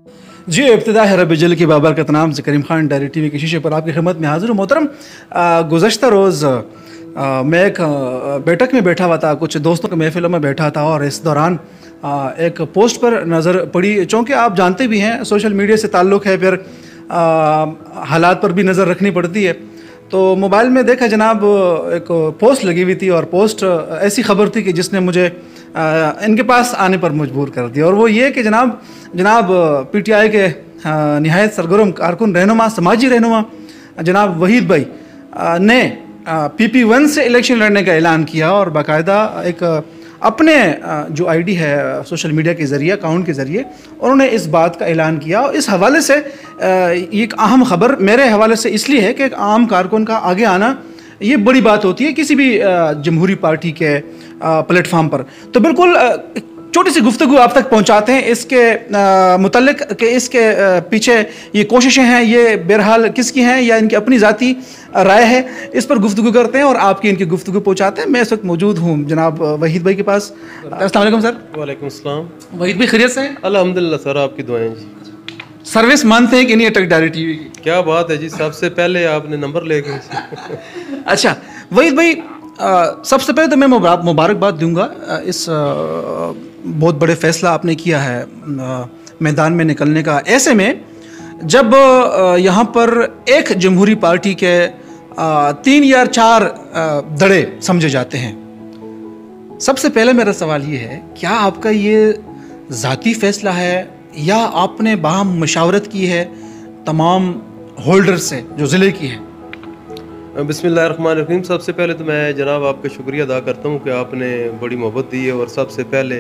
जी, इब्तिदा है रब जल की बाबरकत नाम से करीम खान डायरी टीवी के शीशे पर आपकी खिदमत में हाजिर हूँ। मोहतरम, गुज़श्ता रोज़ मैं एक बैठक में बैठा हुआ था, कुछ दोस्तों के महफिलों में बैठा था और इस दौरान एक पोस्ट पर नज़र पड़ी। चूँकि आप जानते भी हैं सोशल मीडिया से ताल्लुक़ है, फिर हालात पर भी नज़र रखनी पड़ती है। तो मोबाइल में देखा जनाब, एक पोस्ट लगी हुई थी और पोस्ट ऐसी ख़बर थी कि जिसने मुझे इनके पास आने पर मजबूर कर दिया। और वो ये कि जनाब पीटीआई के नहायत सरगर्म कारकुन रहनुमा, समाजी रहनुमा जनाब वहीद भाई ने PP1 से इलेक्शन लड़ने का ऐलान किया और बाकायदा एक अपने जो आईडी है सोशल मीडिया के ज़रिए, अकाउंट के ज़रिए उन्होंने इस बात का ऐलान किया। और इस हवाले से ये एक अहम ख़बर मेरे हवाले से इसलिए है कि एक आम कारकुन का आगे आना ये बड़ी बात होती है किसी भी जमहूरी पार्टी के प्लेटफॉर्म पर। तो बिल्कुल छोटी सी गुफ्तगू आप तक पहुंचाते हैं इसके मुतल्लिक कि इसके पीछे ये कोशिशें हैं, ये बहरहाल किसकी हैं या इनकी अपनी ज़ाती राय है, इस पर गुफ्तगू करते हैं और आपकी इनकी गुफ्तगू पहुंचाते हैं। मैं इस वक्त मौजूद हूँ जनाब वहीद भाई के पास। अस्सलाम वालेकुम सर। वालेकुम अस्सलाम। वहीद भाई खैरियत से हैं? अल्हम्दुलिल्लाह सर, आपकी दुआएं जी। सर्विस मानते हैं कि नहीं अटक डायरी टीवी की? क्या बात है जी, सबसे पहले आपने नंबर ले गए। अच्छा वहीद भाई, सबसे पहले तो मैं मुबारकबाद दूंगा इस बहुत बड़े फैसला आपने किया है मैदान में निकलने का। ऐसे में जब यहाँ पर एक जमहूरी पार्टी के 3 या 4 दड़े समझे जाते हैं, सबसे पहले मेरा सवाल ये है, क्या आपका ये ज़ाती फ़ैसला है या आपने बाहम मशावरत की है तमाम होल्डर से जो ज़िले की है? बिस्मिल्लाहिर्रहमानिर्रहीम। सबसे पहले तो मैं जनाब आपका शुक्रिया अदा करता हूँ कि आपने बड़ी मोहब्बत दी है और सबसे पहले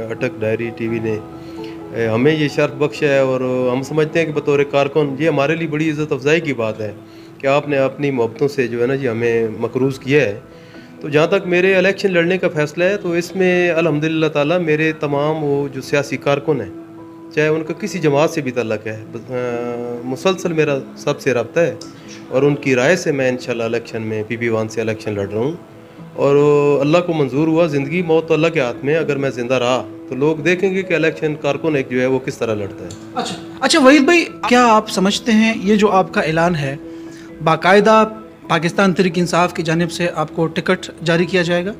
अटक डायरी टीवी ने हमें ये शर्फ बख्शा है। और हम समझते हैं कि बतौर कारकुन ये हमारे लिए बड़ी इज़्ज़त अफजाई की बात है कि आपने अपनी मोहब्बतों से जो है ना जी हमें मकरूज़ किया है। तो जहाँ तक मेरे इलेक्शन लड़ने का फ़ैसला है तो इसमें अल्हम्दुलिल्लाह ताला मेरे तमाम वो जो सियासी कारकुन हैं, चाहे उनका किसी जमात से भी तल्लक़ है, मुसलसल मेरा सबसे रब्ता है और उनकी राय से मैं इंशाल्लाह इलेक्शन में PP1 से इलेक्शन लड़ रहा हूँ। और अल्लाह को मंजूर हुआ, ज़िंदगी मौत तो अल्लाह के हाथ में, अगर मैं ज़िंदा रहा तो लोग देखेंगे कि इलेक्शन कारकुन एक जो है वो किस तरह लड़ता है। अच्छा वहीद भाई, क्या आप समझते हैं ये जो आपका ऐलान है बाकायदा पाकिस्तान तहरीक इंसाफ की जानिब से आपको टिकट जारी किया जाएगा?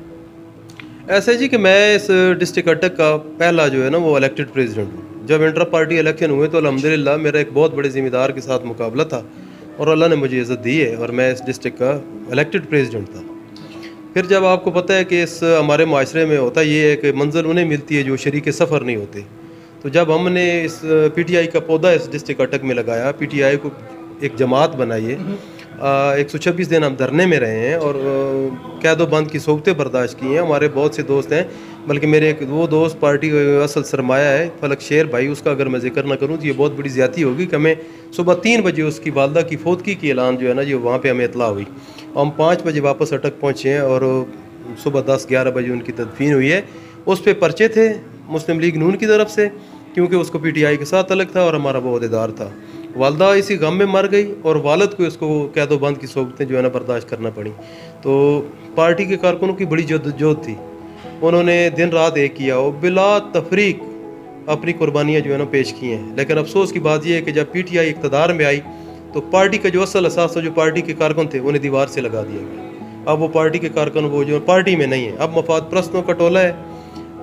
ऐसा जी कि मैं इस डिस्ट्रिक्ट अटक का पहला जो है ना वो इलेक्टेड प्रेसिडेंट हूँ। जब इंटर पार्टी इलेक्शन हुए तो अल्हम्दुलिल्लाह मेरा एक बहुत बड़े ज़िम्मेदार के साथ मुकाबला था और अल्लाह ने मुझे इज़्ज़त दी है और मैं इस डिस्ट्रिक्ट का इलेक्टेड प्रेसिडेंट था। फिर जब आपको पता है कि इस हमारे माशरे में होता ये है कि मंजिल उन्हें मिलती है जो शरीक सफ़र नहीं होते, तो जब हमने इस PTI का पौधा इस डिस्ट्रिक्ट अटक में लगाया, PTI को एक जमात बनाई है, 126 दिन हम धरने में रहे हैं और कैदो बंद की सोबतें बर्दाश्त की हैं। हमारे बहुत से दोस्त हैं, बल्कि मेरे एक वो दोस्त पार्टी का असल सरमाया है फलक शेर भाई, उसका अगर मैं जिक्र ना करूँ तो ये बहुत बड़ी ज़्यादती होगी कि हमें सुबह 3 बजे उसकी वालदा की फौतगी की ऐलान जो है ना जो वहाँ पे हमें इतला हुई। हम 5 बजे वापस अटक पहुँचे हैं और सुबह 10-11 बजे उनकी तदफीन हुई है। उस पर पर्चे थे मुस्लिम लीग नून की तरफ से, क्योंकि उसको PTI के साथ अलग था और हमारा वो अहदेदार था। वालदा इसी गम में मर गई और वालद को इसको कैदो बंद की सोबतें जो है ना बर्दाश्त करना पड़ी। तो पार्टी के कारकुनों की बड़ी जद्दोजहद थी, उन्होंने दिन रात एक किया और बिला तफरीक अपनी कुर्बानियाँ जो है ना पेश की हैं। लेकिन अफसोस की बात यह है कि जब PTI इक़्तिदार में आई तो पार्टी का जो असल असास जो पार्टी के कारकुन थे उन्हें दीवार से लगा दिया गया। अब वो पार्टी के कारकुन वो जो पार्टी में नहीं है, अब मफाद प्रस्तों का टोला है,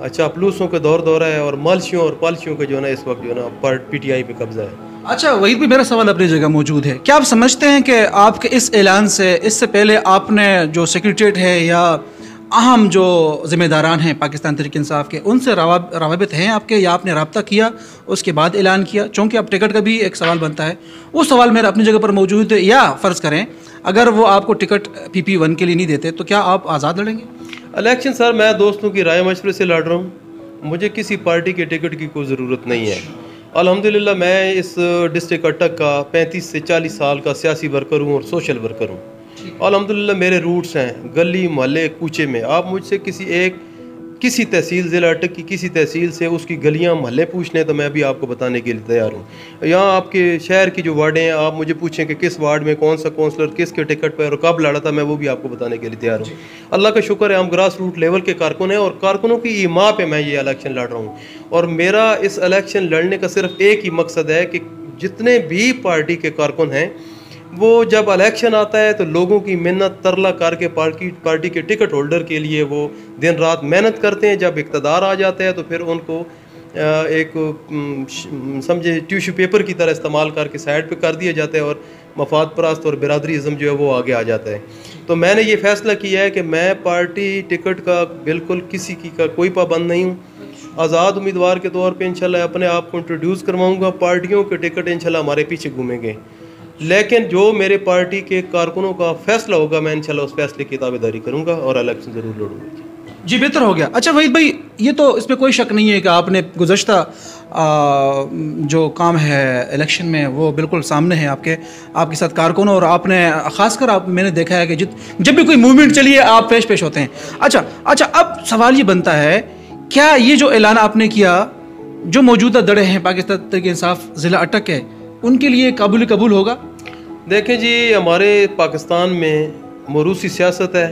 चापलूसों का दौरा है और मालशियों और पालशियों का जो है ना इस वक्त जो है ना PTI पे कब्जा है। अच्छा वहीद भी, मेरा सवाल अपनी जगह मौजूद है। क्या आप समझते हैं कि आपके इस ऐलान से, इससे पहले आपने जो सेक्रेटरीट है या अहम जो ज़िम्मेदारान हैं पाकिस्तान तहरीक इंसाफ के, उनसे रवाबित हैं आपके या आपने रब्ता किया उसके बाद ऐलान किया? चूँकि अब टिकट का भी एक सवाल बनता है, वो सवाल मेरा अपनी जगह पर मौजूद है। या फ़र्ज़ करें अगर वो आपको टिकट PP1 के लिए नहीं देते तो क्या आप आज़ाद लड़ेंगे इलेक्शन? सर मैं दोस्तों की राय मशवरे से लड़ रहा हूँ, मुझे किसी पार्टी के टिकट की कोई ज़रूरत नहीं है। अल्हम्दुलिल्लाह मैं इस डिस्ट्रिक्ट अटक का 35 से 40 साल का सियासी वर्कर हूँ और सोशल वर्कर हूँ। अल्हम्दुलिल्लाह मेरे रूट्स हैं गली मोहल्ले कूचे में। आप मुझसे किसी एक किसी तहसील ज़िला अटक की किसी तहसील से उसकी गलियां महल्ले पूछने तो मैं भी आपको बताने के लिए तैयार हूँ। यहाँ आपके शहर की जो वार्डें हैं, आप मुझे पूछें कि किस वार्ड में कौन सा काउंसलर किसके टिकट पर और कब लड़ा था, मैं वो भी आपको बताने के लिए तैयार हूँ। अल्लाह का शुक्र है हम ग्रास रूट लेवल के कारकुन हैं और कारकुनों की ईमा पे मैं ये इलेक्शन लड़ रहा हूँ। और मेरा इस इलेक्शन लड़ने का सिर्फ एक ही मकसद है कि जितने भी पार्टी के कारकुन हैं वो जब इलेक्शन आता है तो लोगों की मिन्नत तरला करके पार्टी के टिकट होल्डर के लिए वो दिन रात मेहनत करते हैं। जब इक़्तिदार आ जाता है तो फिर उनको एक समझे टिश्यू पेपर की तरह इस्तेमाल करके साइड पे कर दिया जाता है और मफाद परस्त और बिरादरीज़म जो है वो आगे आ जाता है। तो मैंने ये फैसला किया है कि मैं पार्टी टिकट का बिल्कुल किसी की का कोई पाबंद नहीं हूँ। आज़ाद उम्मीदवार के तौर पे इंशाल्लाह अपने आप को इंट्रोड्यूस करवाऊँगा। पार्टियों के टिकट इंशाल्लाह हमारे पीछे घूमेंगे, लेकिन जो मेरे पार्टी के कारकुनों का फैसला होगा मैं इंशाल्लाह उस फैसले की ताबेदारी करूंगा और इलेक्शन ज़रूर लड़ूंगा। जी, बेहतर हो गया। अच्छा वहीद भाई, ये तो इसमें कोई शक नहीं है कि आपने गुज़श्ता जो काम है इलेक्शन में वो बिल्कुल सामने है आपके साथ कारकुनों, और आपने ख़ासकर मैंने देखा है कि जब भी कोई मूवमेंट चलिए आप पेश होते हैं। अच्छा, अब सवाल ये बनता है, क्या ये जो ऐलान आपने किया, जो मौजूदा दड़े हैं पाकिस्तान तहरीक इंसाफ ज़िला अटक है, उनके लिए काबिल कबूल होगा? देखें जी, हमारे पाकिस्तान में मरूसी सियासत है।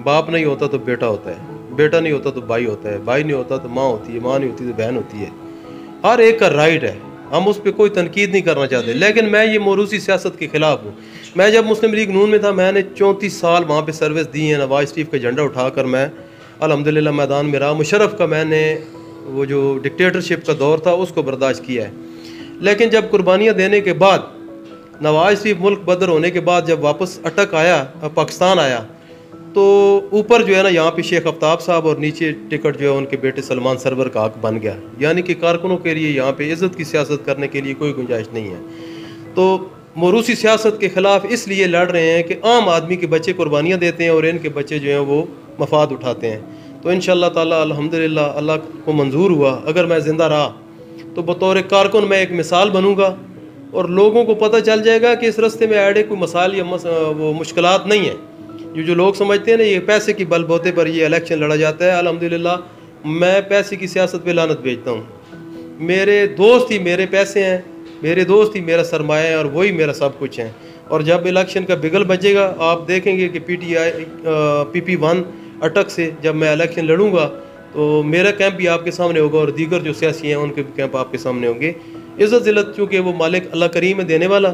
बाप नहीं होता तो बेटा होता है, बेटा नहीं होता तो भाई होता है, भाई नहीं होता तो माँ होती है, माँ नहीं होती तो बहन होती है। हर एक का राइट है, हम उस पर कोई तनकीद नहीं करना चाहते, लेकिन मैं ये मरूसी सियासत के ख़िलाफ़ हूँ। मैं जब मुस्लिम लीग नून में था, मैंने 34 साल वहाँ पर सर्विस दी है। नवाज शरीफ का झंडा उठाकर मैं अल्हम्दुलिल्लाह मैदान में रहा। मुशर्रफ का मैंने वो जो डिक्टेटरशिप का दौर था उसको बर्दाश्त किया है। लेकिन जब कुर्बानियाँ देने के बाद नवाज शरीफ मुल्क बदर होने के बाद जब वापस अटक आया, पाकिस्तान आया, तो ऊपर जो है ना यहाँ पे शेख आफ्ताब साहब और नीचे टिकट जो है उनके बेटे सलमान सरवर का हक बन गया। यानी कि कारकुनों के लिए यहाँ पे इज़्ज़त की सियासत करने के लिए कोई गुंजाइश नहीं है। तो मरूसी सियासत के ख़िलाफ़ इसलिए लड़ रहे हैं कि आम आदमी के बच्चे कुर्बानियाँ देते हैं और इनके बच्चे जो हैं वो मफाद उठाते हैं। तो इंशाअल्लाह ताला अल्हम्दुलिल्लाह अल्लाह को मंजूर हुआ, अगर मैं ज़िंदा रहा तो बतौर कारकुन मैं एक मिसाल बनूँगा और लोगों को पता चल जाएगा कि इस रास्ते में आड़े कोई मसाइल या वो मुश्किलात नहीं है। जो लोग समझते हैं ना ये पैसे की बलबूते पर ये इलेक्शन लड़ा जाता है, अल्हम्दुलिल्लाह मैं पैसे की सियासत पे लानत भेजता हूँ। मेरे दोस्त ही मेरे पैसे हैं, मेरे दोस्त ही मेरा सरमाया है और वही मेरा सब कुछ है। और जब इलेक्शन का बिगल बजेगा आप देखेंगे कि PP1 अटक से जब मैं इलेक्शन लड़ूंगा तो मेरा कैंप भी आपके सामने होगा और दीगर जो सियासी हैं उनके भी कैंप आपके सामने होंगे। इज़्ज़त ज़िल्लत चूँकि वो मालिक अल्लाह करीम है देने वाला,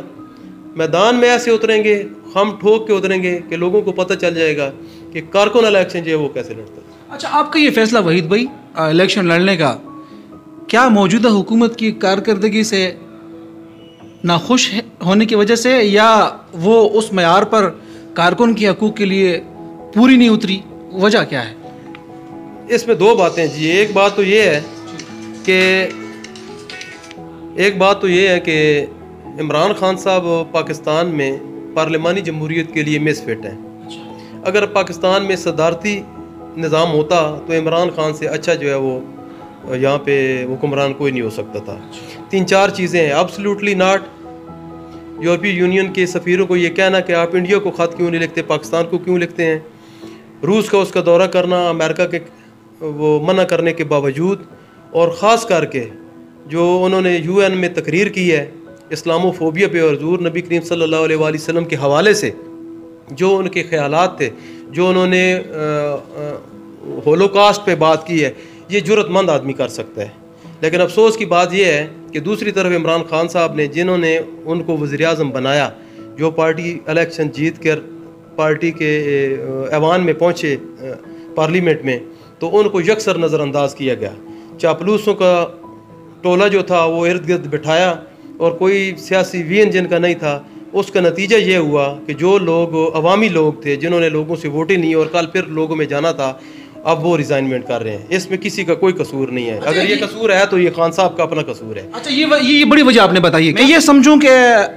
मैदान में ऐसे उतरेंगे, हम ठोक के उतरेंगे कि लोगों को पता चल जाएगा कि कारकुन इलेक्शन जो है वो कैसे लड़ता है। अच्छा, आपका ये फैसला वहीद भाई इलेक्शन लड़ने का, क्या मौजूदा हुकूमत की कारकर्दगी से नाखुश होने की वजह से, या वो उस मयार पर कारकुन के हकूक़ के लिए पूरी नहीं उतरी, वजह क्या है? इसमें दो बातें जी। एक बात तो ये है कि इमरान खान साहब पाकिस्तान में पार्लिमानी जमहूरियत के लिए मिसफिट हैं। अगर पाकिस्तान में सदारती निज़ाम होता तो इमरान खान से अच्छा जो है वो यहाँ पे हुक्मरान कोई नहीं हो सकता था। 3-4 चीज़ें हैं। Absolutely not. यूरोपीय यूनियन के सफ़ीरों को ये कहना कि आप इंडिया को ख़त क्यों नहीं लिखते, पाकिस्तान को क्यों लिखते हैं। रूस का उसका दौरा करना, अमेरिका के वो मना करने के बावजूद, और ख़ास करके जो उन्होंने UN में तकरीर की है इस्लामोफोबिया पे और हुज़ूर नबी करीम सल्लल्लाहु अलैहि वसल्लम के हवाले से जो उनके ख़यालात थे, जो उन्होंने होलोकास्ट पे बात की है, ये जुर्रतमंद आदमी कर सकता है। लेकिन अफसोस की बात यह है कि दूसरी तरफ इमरान खान साहब ने, जिन्होंने उनको वज़ीर-ए-आज़म बनाया, जो पार्टी इलेक्शन जीत कर पार्टी के ऐवान में पहुँचे पार्लियामेंट में, तो उनको यकसर नज़रअंदाज किया गया। चापलूसों का टोला जो था वो इर्द गिर्द बिठाया और कोई सियासी विजन जिनका नहीं था। उसका नतीजा ये हुआ कि जो लोग अवामी लोग थे, जिन्होंने लोगों से वोटें ली और कल फिर लोगों में जाना था, अब वो रिजाइनमेंट कर रहे हैं। इसमें किसी का कोई कसूर नहीं है। अगर ये कसूर है तो ये खान साहब का अपना कसूर है। अच्छा, ये बड़ी वजह आपने बताई है। मैं ये समझूं कि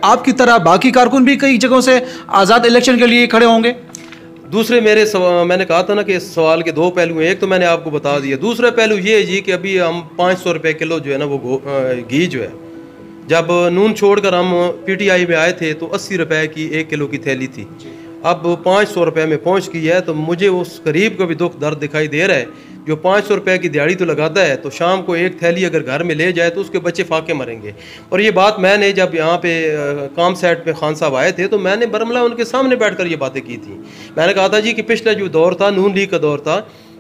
आपकी तरह बाकी कारकुन भी कई जगहों से आज़ाद इलेक्शन के लिए खड़े होंगे। दूसरे मैंने कहा था ना कि इस सवाल के दो पहलू हैं। एक तो मैंने आपको बता दिया। दूसरा पहलू ये है जी कि अभी हम 500 रुपये किलो जो है ना वो घी जो है, जब नून छोड़कर हम PTI में आए थे तो 80 रुपये की 1 किलो की थैली थी। अब 500 रुपये में पहुंच गई है, तो मुझे उस गरीब को भी दुख दर्द दिखाई दे रहा है जो 500 रुपये की दिहाड़ी तो लगाता है, तो शाम को एक थैली अगर घर में ले जाए तो उसके बच्चे फाके मरेंगे। और ये बात मैंने जब यहाँ पे काम सेट पे खान साहब आए थे तो मैंने बरमला उनके सामने बैठकर ये बातें की थी। मैंने कहा था जी कि पिछला जो दौर था, नून लीग का दौर था,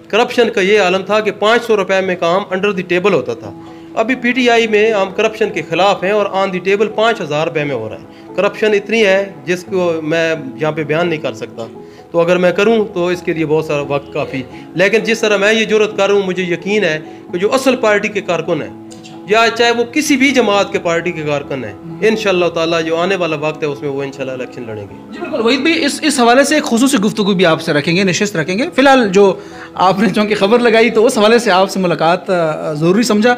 करप्शन का ये आलम था कि 500 रुपये में काम अंडर द टेबल होता था। अभी पीटीआई में हम करप्शन के खिलाफ हैं और ऑन द टेबल 5000 रुपये में हो रहा है। करप्शन इतनी है जिसको मैं यहाँ पे बयान नहीं कर सकता, तो अगर मैं करूं तो इसके लिए बहुत सारा वक्त काफ़ी, लेकिन जिस तरह मैं ये जुर्रत कर रहा हूँ, मुझे यकीन है कि जो असल पार्टी के कारकुन हैं या चाहे वो किसी भी जमात के पार्टी के कारकुन हैं, इंशाअल्लाह ताला जो आने वाला वक्त है उसमें वो इंशाअल्लाह इलेक्शन लड़ेंगे। जी बिल्कुल वहीद भाई, इस हवाले से एक खुसूसी गुफ्तगू भी आपसे रखेंगे, नशिस्त रखेंगे। फिलहाल जो आपने चूँकि खबर लगाई तो उस हवाले से आपसे मुलाकात ज़रूरी समझा,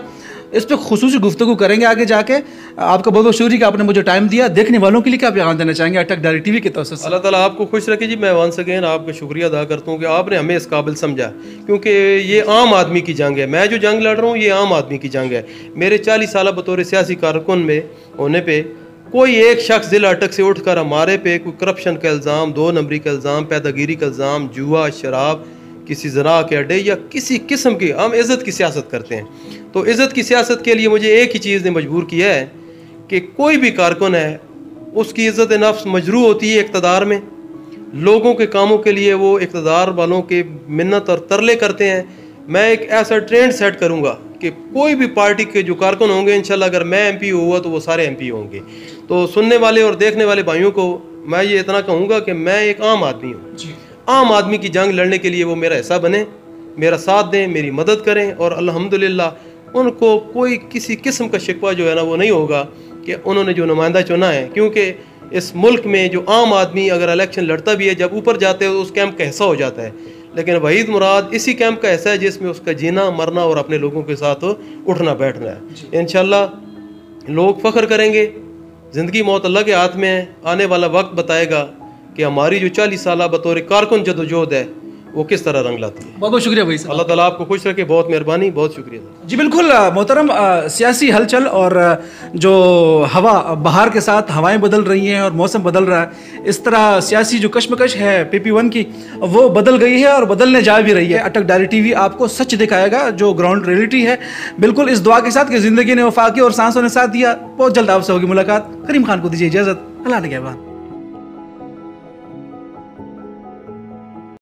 इस पर खुसूसी गुफ्तगू करेंगे आगे जाके। आपका बहुत बहुत शुक्रिया कि आपने मुझे टाइम दिया। देखने वालों के लिए क्या पैगाम देना चाहेंगे अटक डायरी टीवी के तौर से? अल्लाह ताला आपको खुश रखे जी। मैं वंस अगेन आपका शुक्रिया अदा करता हूँ कि आपने हमें इस काबिल समझा, क्योंकि ये आम आदमी की जंग है। मैं जो जंग लड़ रहा हूँ ये आम आदमी की जंग है। मेरे 40 साल बतौर सियासी कारकुन में होने पर कोई एक शख्स जिला अटक से उठकर हमारे पे कोई करप्शन का इल्ज़ाम, 2 नंबरी का इल्ज़ाम, पैदागिरी का इल्ज़ाम, जुआ, शराब, किसी जना के अड्डे या किसी किस्म की, हम इज़्ज़त की सियासत करते हैं। तो इज़्ज़त की सियासत के लिए मुझे एक ही चीज़ ने मजबूर किया है कि कोई भी कारकुन है उसकी इज़्ज़त नफ्स मजरू होती है इक़्तिदार में। लोगों के कामों के लिए वो इक़्तिदार वालों के मिन्नत और तरले करते हैं। मैं एक ऐसा ट्रेंड सेट करूँगा कि कोई भी पार्टी के जो कारकुन होंगे, इंशाल्लाह अगर मैं MP हुआ तो वो सारे MP होंगे। तो सुनने वाले और देखने वाले भाइयों को मैं ये इतना कहूँगा कि मैं एक आम आदमी हूँ। आम आदमी की जंग लड़ने के लिए वो मेरा हिस्सा बने, मेरा साथ दें, मेरी मदद करें, और अल्हम्दुलिल्लाह उनको कोई किसी किस्म का शिकवा जो है ना वो नहीं होगा कि उन्होंने जो नुमाइंदा चुना है। क्योंकि इस मुल्क में जो आम आदमी अगर इलेक्शन लड़ता भी है, जब ऊपर जाते हैं तो उस कैंप का हिस्सा हो जाता है, लेकिन वहीद मुराद इसी कैंप का हिस्सा है जिसमें उसका जीना मरना और अपने लोगों के साथ उठना बैठना है। इंशाल्लाह लोग फ़ख्र करेंगे। ज़िंदगी मौत अल्लाह के हाथ में है। आने वाला वक्त बताएगा कि हमारी जो 40 साल बतौर कारकुन जदोजहद है वो किस तरह रंग लाती है। बहुत बहुत शुक्रिया भाई साहब। अल्लाह ताला आपको खुश रखे। बहुत मेहरबानी, बहुत शुक्रिया। जी बिल्कुल मोहतरम, सियासी हलचल और जो हवा बहार के साथ हवाएं बदल रही हैं और मौसम बदल रहा है, इस तरह सियासी जो कशमकश है PP1 की वो बदल गई है और बदलने जा भी रही है। अटक डायरी टीवी आपको सच दिखाएगा जो ग्राउंड रियलिटी है। बिल्कुल इस दुआ के साथ कि ज़िंदगी ने वफा की और सांसों ने साथ दिया। बहुत जल्द आपसे होगी मुलाकात। करीम खान को दीजिए इजाज़त। अल्लाह ने कहबान।